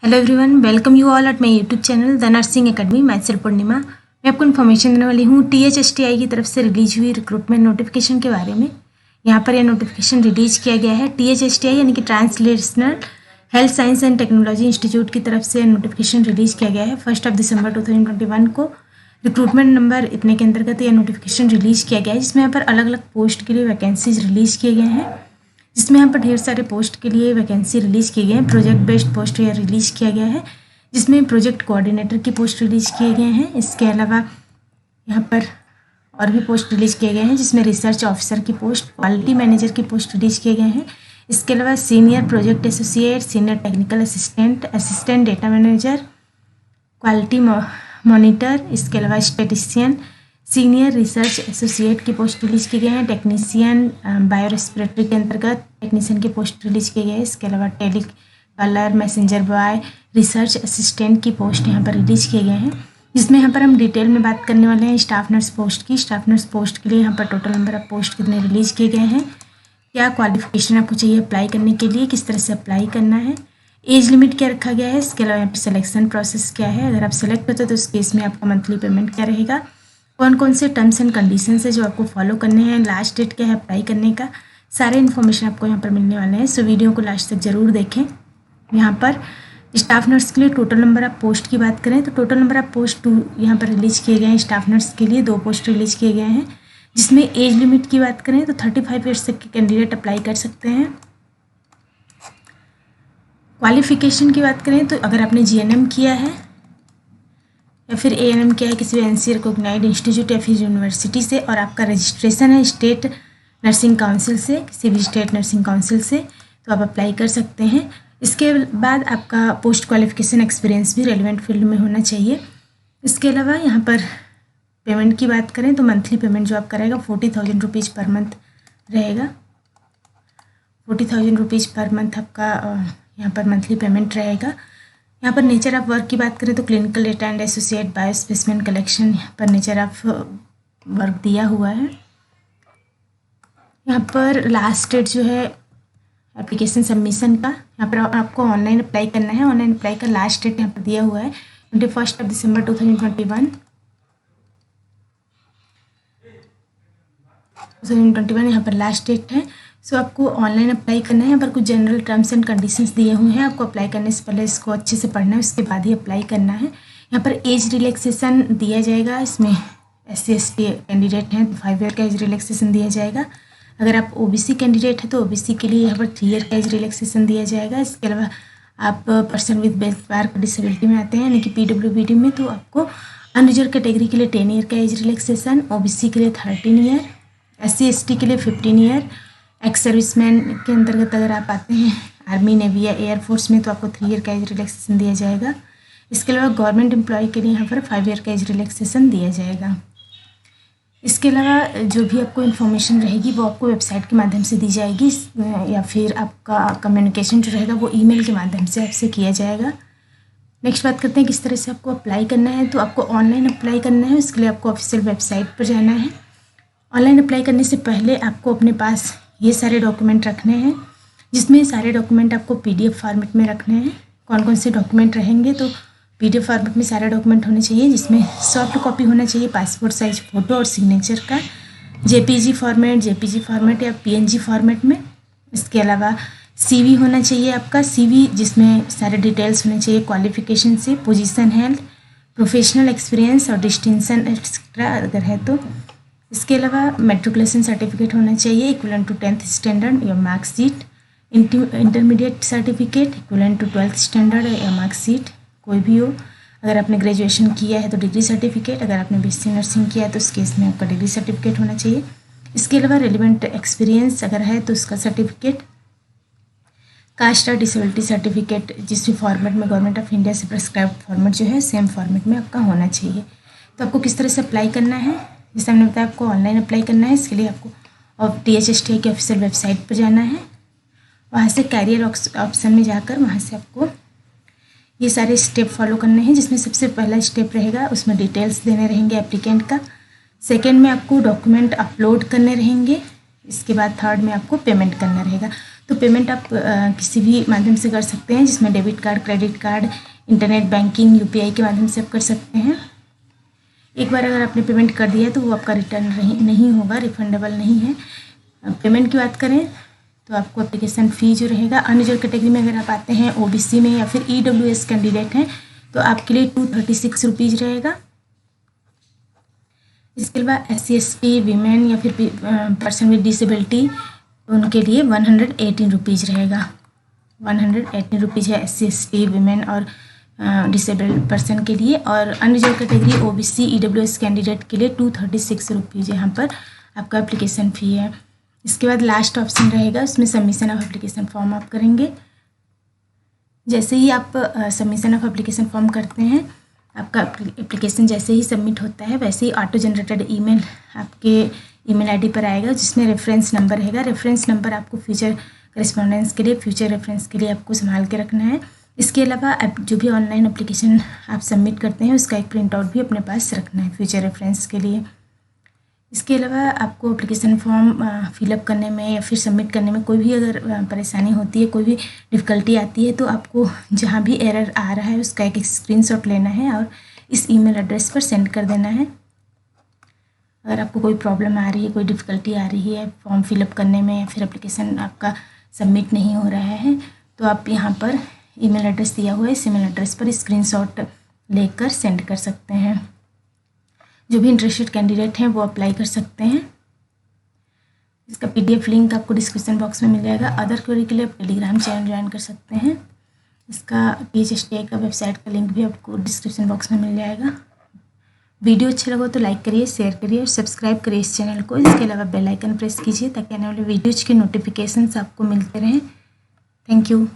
Hello everyone, welcome you all at my YouTube channel the nursing academy. मैं sir पूर्णिमा। मैं आपको information देने वाली हूँ THSTI की तरफ से रिलीज हुई रिक्रूटमेंट नोटिफिकेशन के बारे में। यहाँ पर यह नोटिफिकेशन रिलीज किया गया है THSTI यानी कि translational health science and technology institute की तरफ से नोटिफिकेशन रिलीज किया गया है 1 दिसंबर 2021 को। रिक्रूटमेंट नंबर इतने के अंतर्गत यह नोटिफिकेशन रिलीज किया गया है, जिसमें यहाँ पर अलग अलग पोस्ट के लिए वैकेंसीज रिलीज किए गए हैं, जिसमें यहाँ पर ढेर सारे पोस्ट के लिए वैकेंसी रिलीज किए गए हैं। प्रोजेक्ट बेस्ड पोस्ट यह रिलीज किया गया है, जिसमें प्रोजेक्ट कोऑर्डिनेटर की पोस्ट रिलीज किए गए हैं। इसके अलावा यहाँ पर और भी पोस्ट रिलीज किए गए हैं, जिसमें रिसर्च ऑफिसर की पोस्ट, क्वालिटी मैनेजर की पोस्ट रिलीज किए गए हैं। इसके अलावा senior project associate, senior technical assistant, assistant data manager, quality monitor, इसके अलावा स्टेटिशियन, सीनियर रिसर्च एसोसिएट की पोस्ट रिलीज किए गए हैं। टेक्नीशियन बायोरेस्पिरेटरी के अंतर्गत टेक्नीशियन की पोस्ट रिलीज किए गए हैं। इसके अलावा tele colour, messenger boy, research assistant की पोस्ट यहाँ पर रिलीज किए गए हैं, जिसमें यहाँ पर हम डिटेल में बात करने वाले हैं स्टाफ नर्स पोस्ट की। स्टाफ नर्स पोस्ट के लिए यहाँ पर टोटल नंबर ऑफ पोस्ट कितने रिलीज किए गए हैं, क्या क्वालिफिकेशन आपको चाहिए अप्लाई करने के लिए, किस तरह से अप्लाई करना है, एज लिमिट क्या रखा गया है, इसके अलावा यहाँ पर सिलेक्शन प्रोसेस क्या है, अगर आप सेलेक्ट होते तो उस केस में आपका मंथली पेमेंट क्या रहेगा, कौन कौन से टर्म्स एंड कंडीशंस है जो आपको फॉलो करने हैं, लास्ट डेट क्या है अप्लाई करने का, सारे इन्फॉर्मेशन आपको यहाँ पर मिलने वाले हैं। सो वीडियो को लास्ट तक ज़रूर देखें। यहाँ पर स्टाफ नर्स के लिए टोटल नंबर ऑफ पोस्ट की बात करें तो टोटल नंबर ऑफ पोस्ट 2 यहाँ पर रिलीज किए गए हैं। स्टाफ नर्स के लिए 2 पोस्ट रिलीज किए गए हैं, जिसमें एज लिमिट की बात करें तो 35 ईयर्स तक के कैंडिडेट अप्लाई कर सकते हैं। क्वालिफिकेशन की बात करें तो अगर आपने GNM किया है या फिर ANM किया है किसी भी NC रिकॉग्नाइज्ड इंस्टीट्यूट या फिर यूनिवर्सिटी से, और आपका रजिस्ट्रेशन है स्टेट नर्सिंग काउंसिल से, किसी भी स्टेट नर्सिंग काउंसिल से, तो आप अप्लाई कर सकते हैं। इसके बाद आपका पोस्ट क्वालिफिकेशन एक्सपीरियंस भी रेलिवेंट फील्ड में होना चाहिए। इसके अलावा यहाँ पर पेमेंट की बात करें तो मंथली पेमेंट जो आपका रहेगा 40,000 रुपीज़ पर मंथ रहेगा। 40,000 रुपीज़ पर मंथ आपका यहाँ पर मंथली पेमेंट रहेगा। यहाँ पर नेचर ऑफ वर्क की बात करें तो clinical data and associate bio specimen collection, यहाँ पर नेचर ऑफ वर्क दिया हुआ है। यहाँ पर लास्ट डेट जो है एप्लीकेशन सबमिशन का, यहाँ पर आपको ऑनलाइन अप्लाई करना है। ऑनलाइन अप्लाई का लास्ट डेट यहाँ पर दिया हुआ है 21 दिसंबर 2021 यहाँ पर लास्ट डेट है। सो आपको ऑनलाइन अप्लाई करना है। यहाँ पर कुछ जनरल टर्म्स एंड कंडीशंस दिए हुए हैं, आपको अप्लाई करने से पहले इसको अच्छे से पढ़ना है, उसके बाद ही अप्लाई करना है। यहाँ पर एज रिलैक्सेशन दिया जाएगा, इसमें SC/ST कैंडिडेट हैं तो 5 ईयर का एज रिलैक्सेशन दिया जाएगा। अगर आप OBC कैंडिडेट है तो OBC के लिए यहाँ पर 3 ईयर का एज रिलैक्सेशन दिया जाएगा। इसके अलावा आप पर्सन विद बैकवर्ड डिसेबिलिटी में आते हैं यानी कि PWBD में, तो आपको अनरिजर्व कैटेगरी के लिए 10 ईयर का एज रिलैक्सेशन, OBC के लिए 13 ईयर, SC/ST के लिए 15 ईयर, एक्स सर्विसमैन के अंतर्गत अगर आप आते हैं आर्मी, नेवी या एयरफोर्स में तो आपको 3 ईयर का एज रिलैक्सेशन दिया जाएगा। इसके अलावा गवर्नमेंट एम्प्लॉय के लिए यहाँ पर 5 ईयर का एज रिलैक्सेशन दिया जाएगा। इसके अलावा जो भी आपको इन्फॉर्मेशन रहेगी वो आपको वेबसाइट के माध्यम से दी जाएगी, या फिर आपका कम्युनिकेशन जो रहेगा वो ईमेल के माध्यम से आपसे किया जाएगा। नेक्स्ट बात करते हैं किस तरह से आपको अप्लाई करना है। तो आपको ऑनलाइन अप्लाई करना है, उसके लिए आपको ऑफिशियल वेबसाइट पर जाना है। ऑनलाइन अप्लाई करने से पहले आपको अपने पास ये सारे डॉक्यूमेंट रखने हैं, जिसमें सारे डॉक्यूमेंट आपको PDF फॉर्मेट में रखने हैं। कौन कौन से डॉक्यूमेंट रहेंगे तो PDF फॉर्मेट में सारे डॉक्यूमेंट होने चाहिए, जिसमें सॉफ्ट कॉपी होना चाहिए पासपोर्ट साइज फ़ोटो और सिग्नेचर का, JPG फॉर्मेट या PNG फॉर्मेट में। इसके अलावा CV होना चाहिए आपका, CV जिसमें सारे डिटेल्स होने चाहिए क्वालिफिकेशन से, पोजीशन हेल्थ, प्रोफेशनल एक्सपीरियंस और डिस्टिंक्शन एक्सेट्रा अगर है तो। इसके अलावा मेट्रिकुलेशन सर्टिफिकेट होना चाहिए इक्विवेलेंट टू 10th स्टैंडर्ड या marksheet, intermediate certificate equivalent to 12th standard या मार्कशीट कोई भी हो। अगर आपने ग्रेजुएशन किया है तो डिग्री सर्टिफिकेट, अगर आपने BSc नर्सिंग किया है तो उस केस में आपका डिग्री सर्टिफिकेट होना चाहिए। इसके अलावा रिलेवेंट एक्सपीरियंस अगर है तो उसका सर्टिफिकेट, कास्ट और डिसेबिलिटी सर्टिफिकेट जिस भी फॉर्मेट में गवर्नमेंट ऑफ इंडिया से प्रेस्क्राइब फॉर्मेट जो है सेम फॉर्मेट में आपका होना चाहिए। तो आपको किस तरह से अप्लाई करना है, जैसे हमने बताया आपको ऑनलाइन अप्लाई करना है। इसके लिए आपको THSTI की ऑफिशियल वेबसाइट पर जाना है, वहाँ से कैरियर ऑप्शन में जाकर वहाँ से आपको ये सारे स्टेप फॉलो करने हैं, जिसमें सबसे पहला स्टेप रहेगा उसमें डिटेल्स देने रहेंगे एप्लीकेंट का। सेकंड में आपको डॉक्यूमेंट अपलोड करने रहेंगे। इसके बाद थर्ड में आपको पेमेंट करना रहेगा। तो पेमेंट आप किसी भी माध्यम से कर सकते हैं, जिसमें debit card, credit card, internet banking, UPI के माध्यम से आप कर सकते हैं। एक बार अगर आपने पेमेंट कर दिया तो वो आपका रिटर्न नहीं होगा, रिफंडेबल नहीं है। पेमेंट की बात करें तो आपको एप्लीकेशन फ़ी जो रहेगा, अनरिजर्व कैटेगरी में अगर आप आते हैं, ओबीसी में या फिर ईडब्ल्यूएस कैंडिडेट हैं, तो आपके लिए 236 रुपीज़ रहेगा। इसके अलावा SC/ST वीमेन या फिर पर्सन विद डिसेबिलिटी, उनके लिए 118 रुपीज़ रहेगा। 118 रुपीज़ है SC/ST वीमेन और डिसेबल्ड पर्सन के लिए, और unreserved category OBC EWS candidate के लिए 236 रुपीज़ यहाँ पर आपका एप्लीकेशन फ़ी है। इसके बाद लास्ट ऑप्शन रहेगा, उसमें सबमिशन ऑफ एप्लीकेशन फॉर्म आप करेंगे। जैसे ही आप सबमिशन ऑफ एप्लीकेशन फॉर्म करते हैं, आपका एप्लीकेशन जैसे ही सबमिट होता है वैसे ही ऑटो जनरेटेड ईमेल आपके ईमेल आईडी पर आएगा, जिसमें रेफरेंस नंबर रहेगा। रेफरेंस नंबर आपको फ्यूचर करेस्पॉन्डेंस के लिए, फ्यूचर रेफरेंस के लिए आपको संभाल के रखना है। इसके अलावा आप जो भी ऑनलाइन एप्लीकेशन आप सबमिट करते हैं उसका एक प्रिंट आउट भी अपने पास रखना है फ्यूचर रेफरेंस के लिए। इसके अलावा आपको एप्लीकेशन फॉर्म फिलअप करने में या फिर सबमिट करने में कोई भी अगर परेशानी होती है, कोई भी डिफ़िकल्टी आती है, तो आपको जहाँ भी एरर आ रहा है उसका एक स्क्रीनशॉट लेना है और इस ईमेल एड्रेस पर सेंड कर देना है। अगर आपको कोई प्रॉब्लम आ रही है, कोई डिफ़िकल्टी आ रही है फॉर्म फिलअप करने में या फिर एप्लीकेशन आपका सबमिट नहीं हो रहा है, तो आप यहाँ पर ईमेल एड्रेस दिया हुआ है, इस ईमेल एड्रेस पर स्क्रीनशॉट लेकर सेंड कर सकते हैं। जो भी इंटरेस्टेड कैंडिडेट हैं वो अप्लाई कर सकते हैं। इसका PDF लिंक आपको डिस्क्रिप्शन बॉक्स में मिल जाएगा। अदर क्वेरी के लिए आप टेलीग्राम चैनल ज्वाइन कर सकते हैं। इसका PHSTI का वेबसाइट का लिंक भी आपको डिस्क्रिप्शन बॉक्स में मिल जाएगा। वीडियो अच्छा लगा तो लाइक करिए, शेयर करिए और सब्सक्राइब करिए इस चैनल को। इसके अलावा बेल आइकन प्रेस कीजिए ताकि आने वाले वीडियोज़ के नोटिफिकेशंस आपको मिलते रहें। Thank you.